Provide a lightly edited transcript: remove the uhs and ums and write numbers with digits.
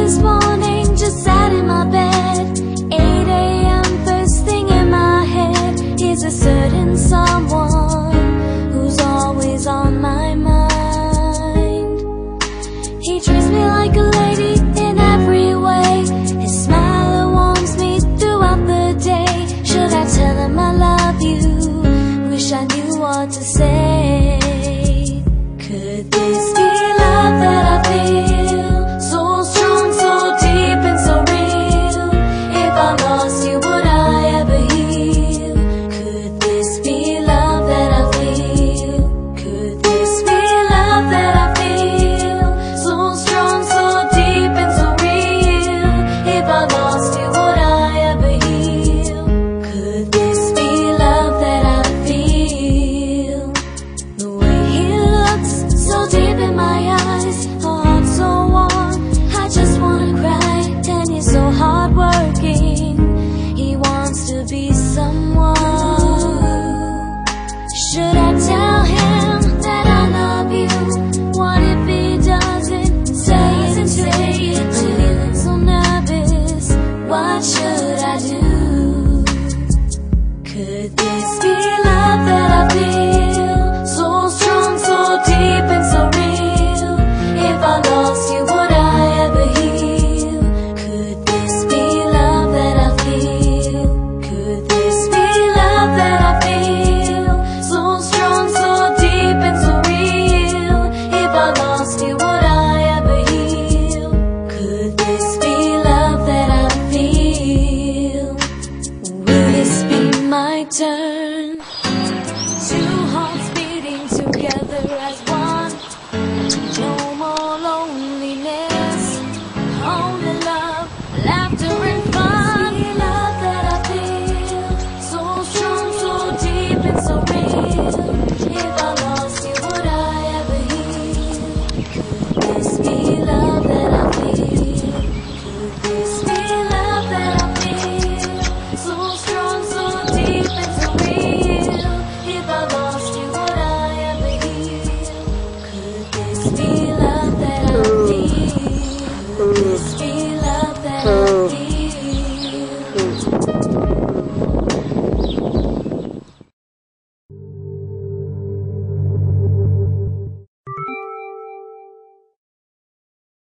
this morning, just sat in my bed. 8 a.m. first thing in my head is a certain someone who's always on my mind. He treats me like a lady in every way. His smile warms me throughout the day. Should I tell him I love you? Wish I knew what to say. Could this be love that I feel? So strong, so deep and so real. If I lost you, would I ever heal? Could this be love that I feel? Could this be love that I feel? So strong, so deep and so real. If I lost you, would I ever heal? Could this be love that I feel? The way he looks, so deep in my eyes, heart so warm, I just wanna cry. And he's so hardworking, he wants to be someone. Should I tell him that I love you? What if he doesn't say it? I'm feeling so nervous, what should I do? Could this be love that I feel? So strong, so deep and so real. If I lost you, would I ever heal? Could this be love that I feel? Could this be love that I feel? So strong, so deep and so real. If I lost you, would I ever heal? Could this be love that I feel? Will this be my turn? Two hearts beating together as